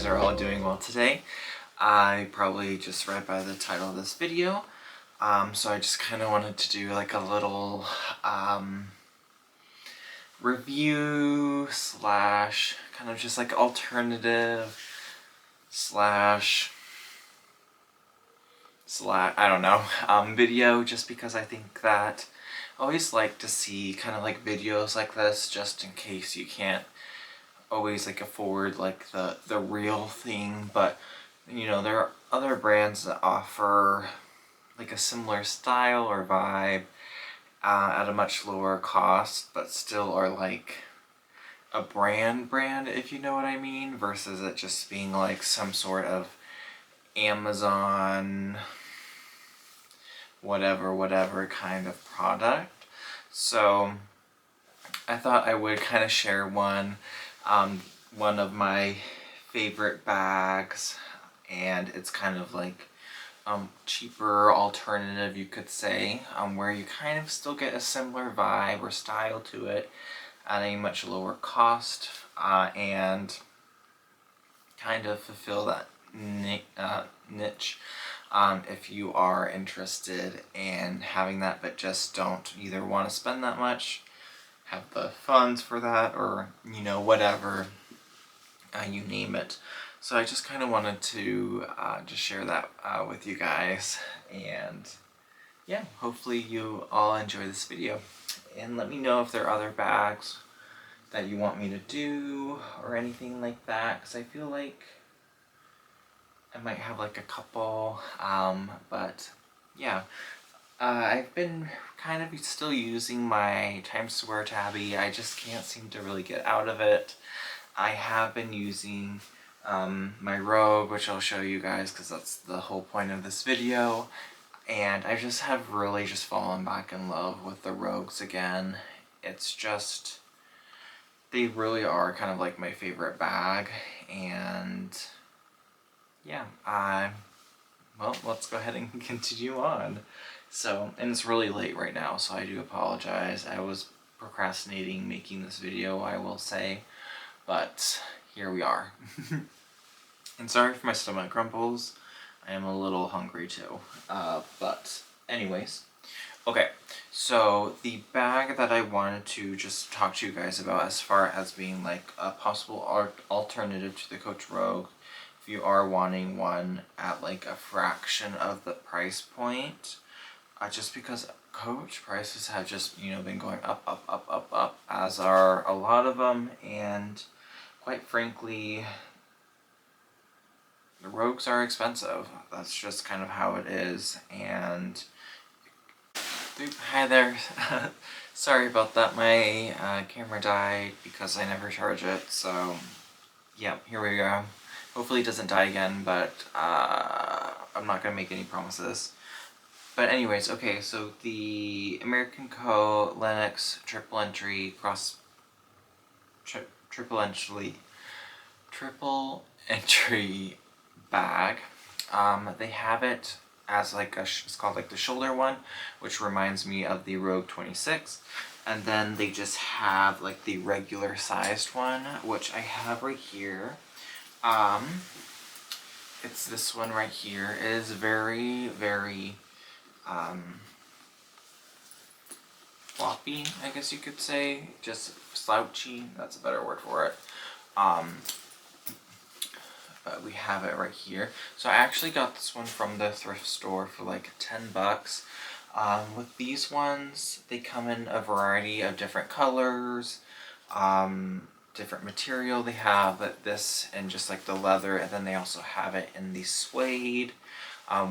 are all doing well today. I probably just read by the title of this video, so I just kind of wanted to do like a little review slash kind of just like alternative slash I don't know, video, just because I think that I always like to see kind of like videos like this, just in case you can't always like afford like the real thing. But you know, there are other brands that offer like a similar style or vibe at a much lower cost, but still are like a brand, if you know what I mean, versus it just being like some sort of Amazon whatever kind of product. So I thought I would kind of share one of my favorite bags, and it's kind of like cheaper alternative, you could say, where you kind of still get a similar vibe or style to it at a much lower cost, and kind of fulfill that niche if you are interested in having that, but just don't either want to spend that much, have the funds for that, or you know, whatever, you name it. So I just kind of wanted to just share that with you guys, and yeah, hopefully you all enjoy this video, and let me know if there are other bags that you want me to do or anything like that, because I feel like I might have like a couple, but yeah. I've been kind of still using my Times Square tabby. I just can't seem to really get out of it. I have been using my Rogue, which I'll show you guys because that's the whole point of this video. And I just have really just fallen back in love with the Rogues again. It's just, they really are kind of like my favorite bag. And yeah, well, let's go ahead and continue on. So, and it's really late right now, so I do apologize. I was procrastinating making this video, I will say, but here we are. And sorry for my stomach grumbles. I am a little hungry too. But anyways, okay, so the bag that I wanted to just talk to you guys about as far as being like a possible alternative to the Coach Rogue, if you are wanting one at like a fraction of the price point, just because Coach prices have just, you know, been going up, as are a lot of them, and quite frankly, the Rogues are expensive. That's just kind of how it is. And hi there. Sorry about that. My camera died because I never charge it. So yeah, here we go. Hopefully it doesn't die again, but I'm not gonna make any promises. But anyways, okay, so the American Co. Lennox triple entry bag. They have it as like it's called like the shoulder one, which reminds me of the Rogue 26. And then they just have like the regular sized one, which I have right here. It's this one right here. It is very floppy, I guess you could say, just slouchy, that's a better word for it. But we have it right here. So I actually got this one from the thrift store for like 10 bucks. With these ones, they come in a variety of different colors, different material. They have this in just like the leather, and then they also have it in the suede,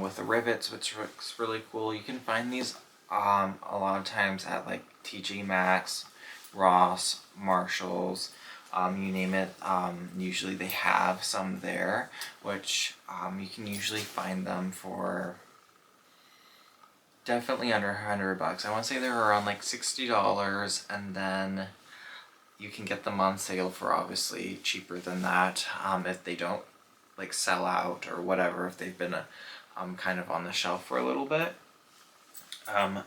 with the rivets, which looks really cool. You can find these a lot of times at like TJ Maxx, Ross, Marshalls, you name it. Usually they have some there, which you can usually find them for definitely under 100 bucks. I want to say they're around like $60, and then you can get them on sale for obviously cheaper than that, if they don't like sell out or whatever, if they've been kind of on the shelf for a little bit.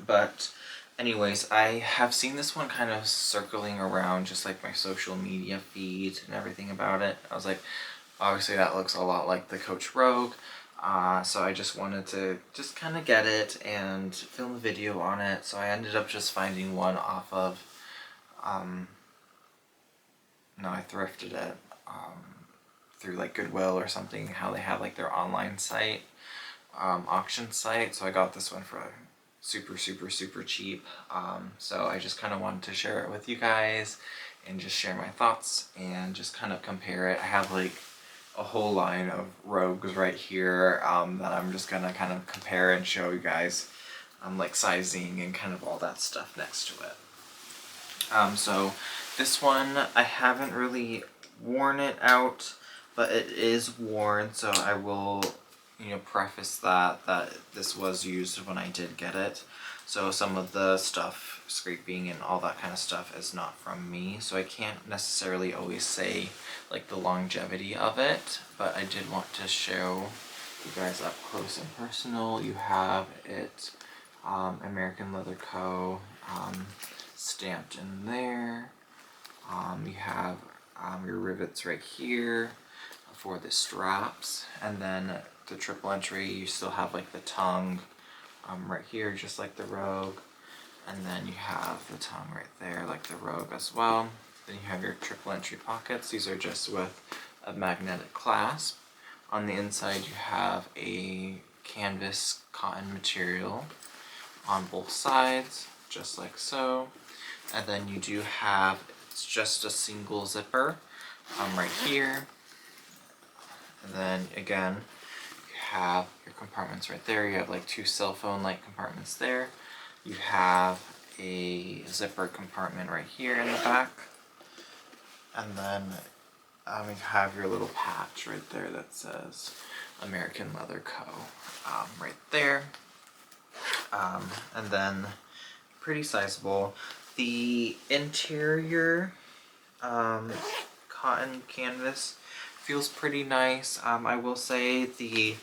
But anyways, I have seen this one kind of circling around just like my social media feed and everything about it. I was like, Obviously that looks a lot like the Coach Rogue. So I just wanted to just kind of get it and film a video on it. So I ended up just finding one off of, no, I thrifted it through like Goodwill or something, how they have like their online site, auction site. So I got this one for super cheap. So I just kind of wanted to share it with you guys and just share my thoughts and just kind of compare it. I have like a whole line of Rogues right here that I'm just gonna kind of compare and show you guys like sizing and kind of all that stuff next to it. So this one, I haven't really worn it out, but it is worn, so I will, you know, preface that this was used when I did get it. So some of the stuff, scraping and all that kind of stuff, is not from me, so I can't necessarily always say like the longevity of it, but I did want to show you guys up close and personal. You have it, American Leather Co. Stamped in there. You have your rivets right here for the straps, and then the triple entry, you still have like the tongue right here, just like the Rogue, and then you have the tongue right there like the Rogue as well. Then you have your triple entry pockets. These are just with a magnetic clasp. On the inside you have a canvas cotton material on both sides, just like so. And then you do have, it's just a single zipper right here. And then again, you have your compartments right there. You have like two cell phone like compartments there. You have a zipper compartment right here in the back. And then you have your little patch right there that says American Leather Co. Right there. And then pretty sizable. The interior cotton canvas feels pretty nice. I will say the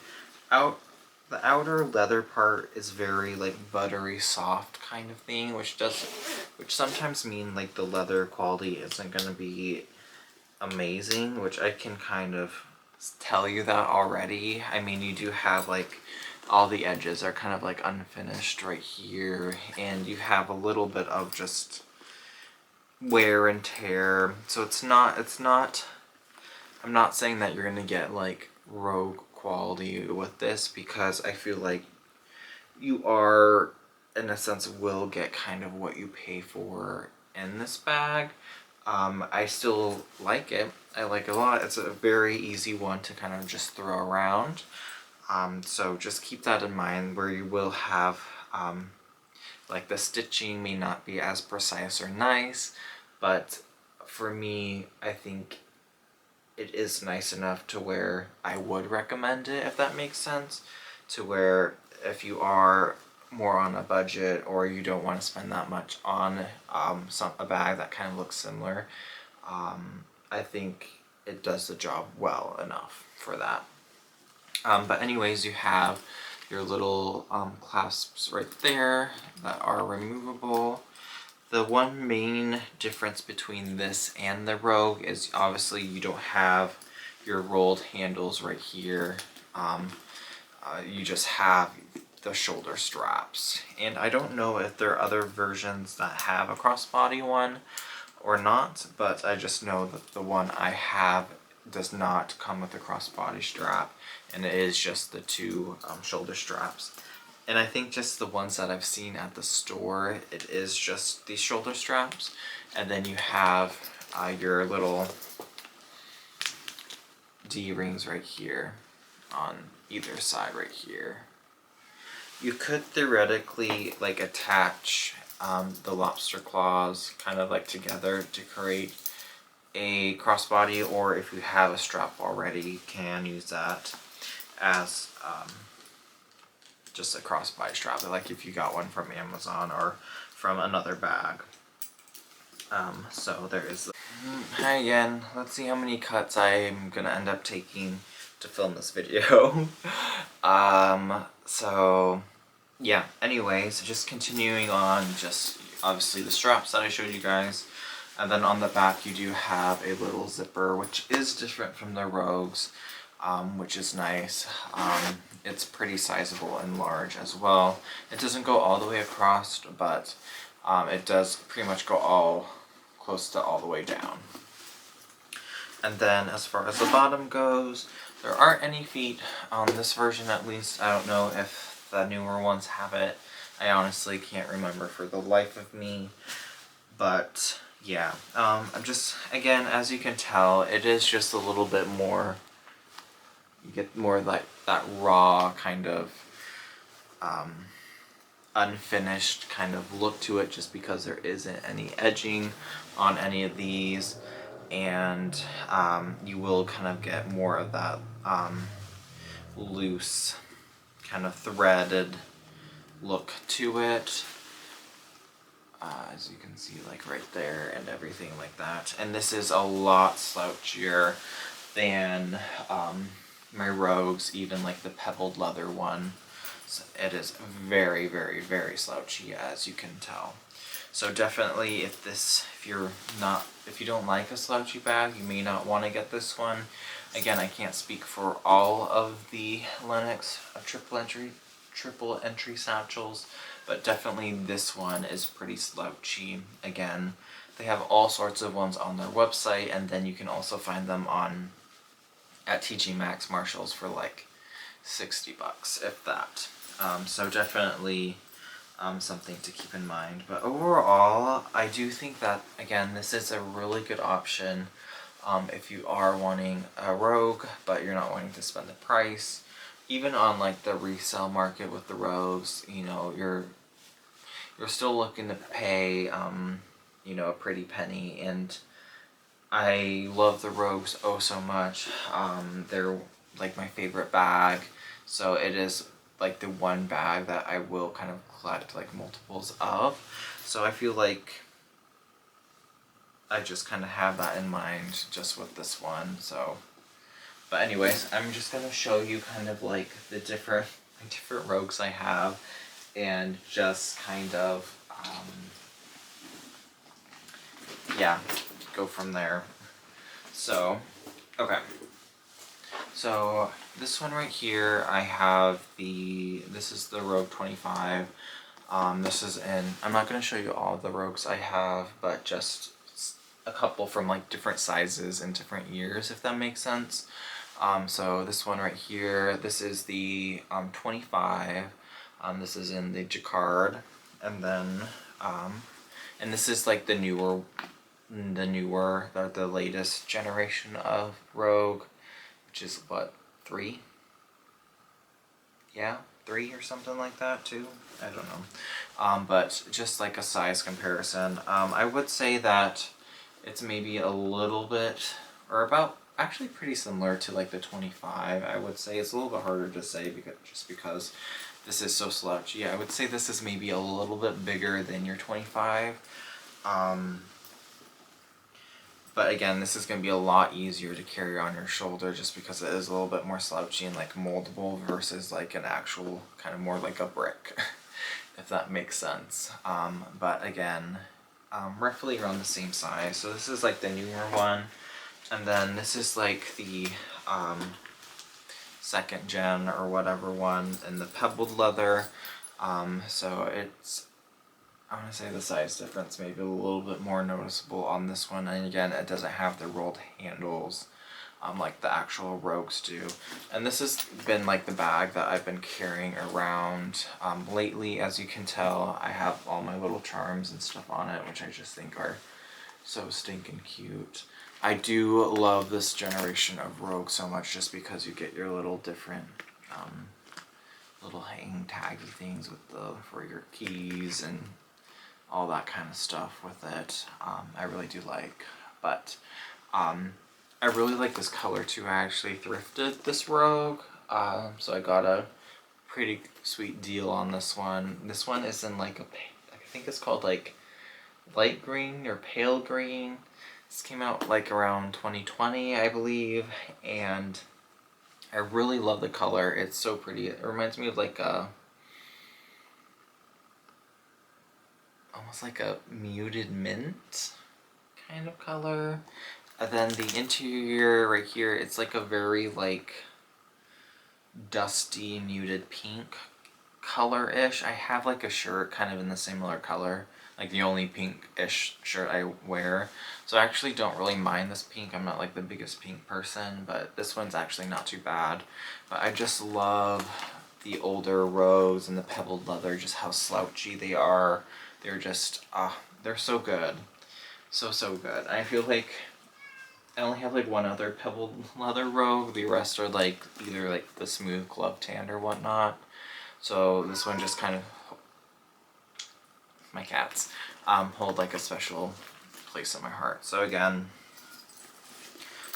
outer leather part is very like buttery soft kind of thing, which sometimes mean like the leather quality isn't gonna be amazing, which I can kind of tell you that already. I mean, you do have like all the edges are kind of like unfinished right here, and you have a little bit of just wear and tear. So it's not I'm not saying that you're gonna get like Rogue quality with this, because I feel like you are, in a sense, will get kind of what you pay for in this bag. I still like it. I like it a lot. It's a very easy one to kind of just throw around. So just keep that in mind, where you will have like the stitching may not be as precise or nice, but for me, I think it is nice enough to where I would recommend it, if that makes sense, to where if you are more on a budget or you don't want to spend that much on a bag that kind of looks similar, I think it does the job well enough for that. But anyways, you have your little clasps right there that are removable. The one main difference between this and the Rogue is obviously you don't have your rolled handles right here. You just have the shoulder straps. And I don't know if there are other versions that have a crossbody one or not, but I just know that the one I have does not come with a crossbody strap, and it is just the two shoulder straps. And I think just the ones that I've seen at the store, it is just these shoulder straps, and then you have your little D-rings right here on either side right here. You could theoretically like attach the lobster claws kind of like together to create a crossbody, or if you have a strap already, you can use that as just a crossbody strap, like if you got one from Amazon or from another bag. So there is. Hi again. Let's see how many cuts I'm gonna end up taking to film this video. So yeah, anyways, just continuing on, just obviously the straps that I showed you guys. And then on the back you do have a little zipper, which is different from the Rogues, which is nice. It's pretty sizable and large as well. It doesn't go all the way across, but it does pretty much go all close to all the way down. And then as far as the bottom goes, there aren't any feet on this version, at least. I don't know if the newer ones have it. I honestly can't remember for the life of me. But yeah, I'm just, again, as you can tell, it is just a little bit more, you get more like that raw kind of unfinished kind of look to it, just because there isn't any edging on any of these. And you will kind of get more of that loose kind of threaded look to it, as you can see, like right there and everything like that. And this is a lot slouchier than my Rogues, even like the pebbled leather one. So it is very, very, very slouchy, as you can tell. So definitely, if you don't like a slouchy bag, you may not want to get this one. Again, I can't speak for all of the Lenox triple entry satchels, but definitely this one is pretty slouchy. Again, they have all sorts of ones on their website, and then you can also find them at TJ Maxx, Marshalls for like $60, if that. So definitely something to keep in mind. But overall, I do think that, again, this is a really good option if you are wanting a Rogue, but you're not wanting to spend the price. Even on like the resale market with the Rogues, you know, you're still looking to pay, you know, a pretty penny. And I love the Rogues oh so much. They're like my favorite bag, so it is like the one bag that I will kind of collect like multiples of. So I feel like I just kind of have that in mind just with this one. So, but anyways, I'm just gonna show you kind of like the different Rogues I have, and just kind of yeah, go from there. So, okay. So this one right here, I have this is the Rogue 25. This is I'm not going to show you all of the Rogues I have, but just a couple from like different sizes and different years, if that makes sense. So this one right here, this is the 25. This is in the Jacquard, and then and this is like the latest generation of Rogue, which is what, 3? Yeah, 3 or something like that too. I don't know. But just like a size comparison, I would say that it's maybe a little bit, or about, actually pretty similar to like the 25. I would say it's a little bit harder to say because this is so slouchy. I would say this is maybe a little bit bigger than your 25. But again, this is going to be a lot easier to carry on your shoulder, just because it is a little bit more slouchy and like moldable versus like an actual kind of more like a brick, if that makes sense. But again, roughly around the same size. So this is like the newer one, and then this is like the second gen or whatever one in the pebbled leather. So it's, I want to say the size difference maybe a little bit more noticeable on this one, and again, it doesn't have the rolled handles like the actual Rogues do. And this has been like the bag that I've been carrying around lately. As you can tell, I have all my little charms and stuff on it, which I just think are so stinking cute. I do love this generation of Rogue so much, just because you get your little different little hanging taggy things with for your keys and all that kind of stuff with it. I really do like. But I really like this color too. I actually thrifted this Rogue, so I got a pretty sweet deal on this one. This one is in like I think it's called like light green or pale green. This came out like around 2020, I believe, and I really love the color. It's so pretty. It reminds me of like almost like a muted mint kind of color. And then the interior right here, it's like a very like dusty muted pink color-ish. I have like a shirt kind of in the similar color, like the only pink-ish shirt I wear. So I actually don't really mind this pink. I'm not like the biggest pink person, but this one's actually not too bad. But I just love the older rogues and the pebbled leather, just how slouchy they are. They're just, they're so good. So good. I feel like I only have like one other pebbled leather rogue. The rest are like either like the smooth glove tanned or whatnot. So this one just kind of, my cats, hold like a special place in my heart. So again,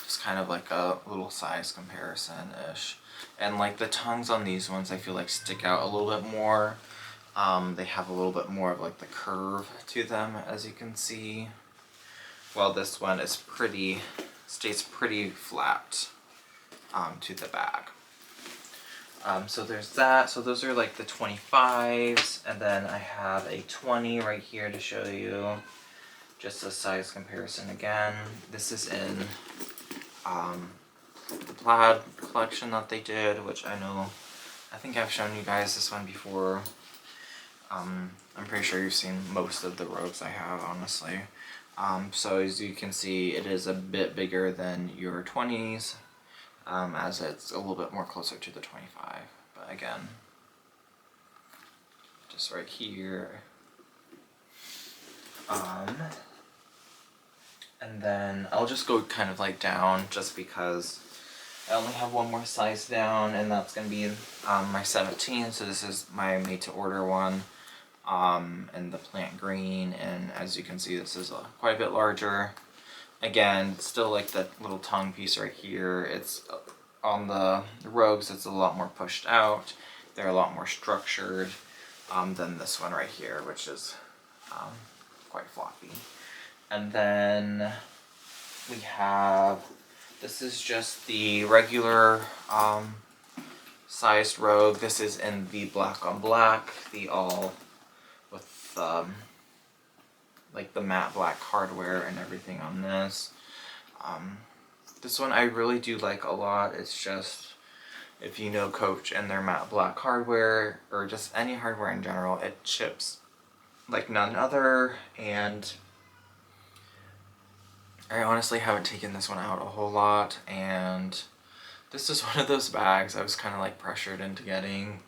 just kind of like a little size comparison-ish. And like the tongues on these ones I feel like stick out a little bit more. They have a little bit more of like the curve to them, as you can see. While this one is stays pretty flat to the bag. So there's that. So those are like the 25s, and then I have a 20 right here to show you just a size comparison again. This is in the plaid collection that they did, which I think I've shown you guys this one before. I'm pretty sure you've seen most of the rogues I have, honestly. So as you can see, it is a bit bigger than your 20s. As it's a little bit more closer to the 25, but again, just right here. And then I'll just go kind of like down, just because I only have one more size down, and that's going to be my 17, so this is my made to order one, in the plant green, and as you can see, this is quite a bit larger. Again, still like that little tongue piece right here. It's on the rogues, it's a lot more pushed out. They're a lot more structured than this one right here, which is quite floppy. And then we have, this is just the regular sized rogue. This is in the black on black, the all with like the matte black hardware and everything on this. This one I really do like a lot. It's just, if you know Coach and their matte black hardware, or just any hardware in general, it chips like none other, and I honestly haven't taken this one out a whole lot, and this is one of those bags I was kind of like pressured into getting.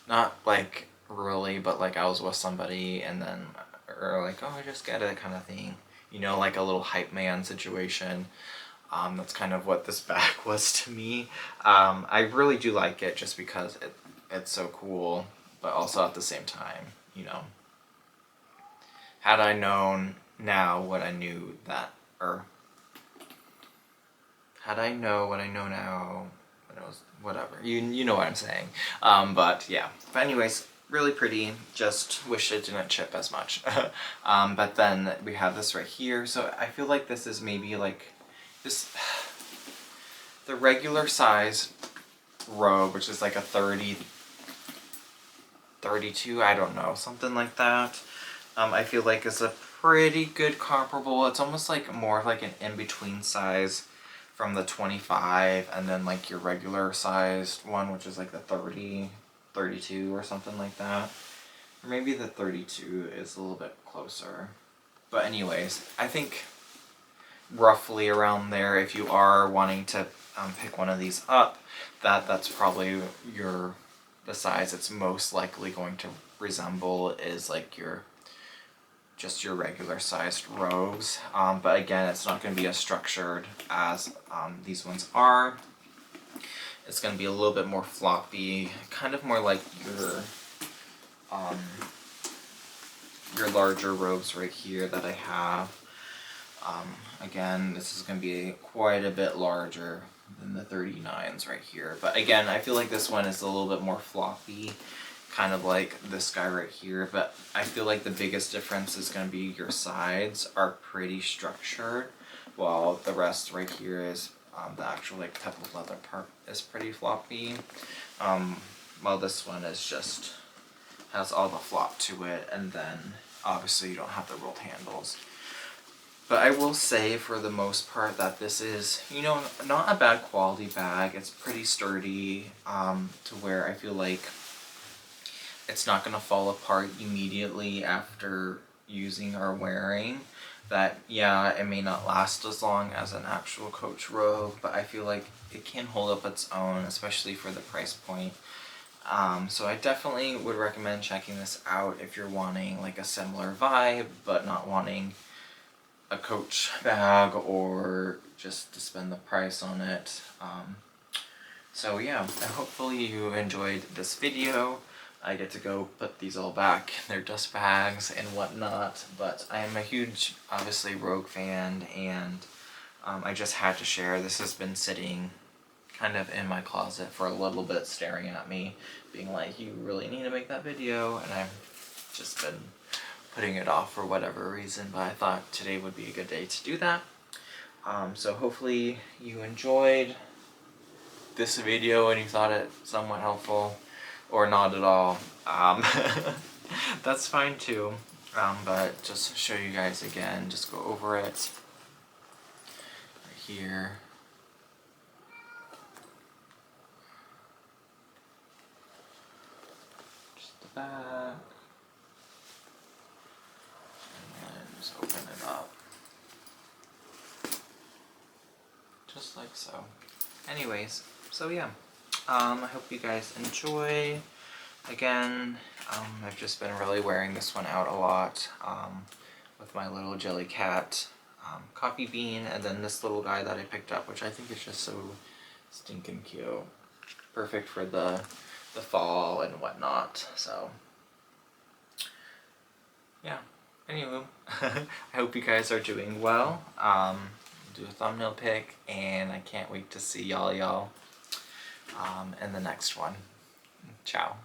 Not like really, but like I was with somebody and then, or like, oh, just get it kind of thing. You know, like a little hype man situation. That's kind of what this bag was to me. I really do like it just because it's so cool, but also at the same time, you know, had I known now what I knew that, or had I know what I know now, when it was, whatever, you know what I'm saying. But yeah, but anyways, really pretty, just wish it didn't chip as much. But then we have this right here, so I feel like this is maybe like this, the regular size robe, which is like a 30, 32, I don't know, something like that. I feel like it's a pretty good comparable. It's almost like more like an in-between size from the 25 and then like your regular sized one, which is like the 30, 32 or something like that. Or maybe the 32 is a little bit closer. But anyways, I think roughly around there, if you are wanting to pick one of these up, that's probably the size it's most likely going to resemble is like just your regular sized rogues. But again, it's not going to be as structured as these ones are. It's going to be a little bit more floppy, kind of more like your larger rogues right here that I have. Again, this is going to be quite a bit larger than the 39s right here. But again, I feel like this one is a little bit more floppy, kind of like this guy right here. But I feel like the biggest difference is going to be your sides are pretty structured, while the rest right here is the actual like pebbled leather part is pretty floppy. While this one is just has all the flop to it, and then obviously you don't have the rolled handles. But I will say for the most part that this is, you know, not a bad quality bag. It's pretty sturdy, to where I feel like it's not going to fall apart immediately after using or wearing. That, yeah, it may not last as long as an actual Coach robe, but I feel like it can hold up its own, especially for the price point. So I definitely would recommend checking this out if you're wanting like a similar vibe, but not wanting a Coach bag or just to spend the price on it. So yeah, hopefully you enjoyed this video. I get to go put these all back in their dust bags and whatnot, but I am a huge, obviously, Rogue fan, and I just had to share. This has been sitting kind of in my closet for a little bit, staring at me, being like, you really need to make that video, and I've just been putting it off for whatever reason, but I thought today would be a good day to do that. So hopefully you enjoyed this video and you thought it somewhat helpful, or not at all. That's fine too, but just to show you guys again, just go over it right here. Just the back. And then just open it up. Just like so. Anyways, so yeah. I hope you guys enjoy. Again, I've just been really wearing this one out a lot, with my little jelly cat coffee bean, and then this little guy that I picked up, which I think is just so stinking cute. Perfect for the fall and whatnot, so yeah. Anywho, I hope you guys are doing well. Do a thumbnail pic, and I can't wait to see y'all in the next one. Ciao.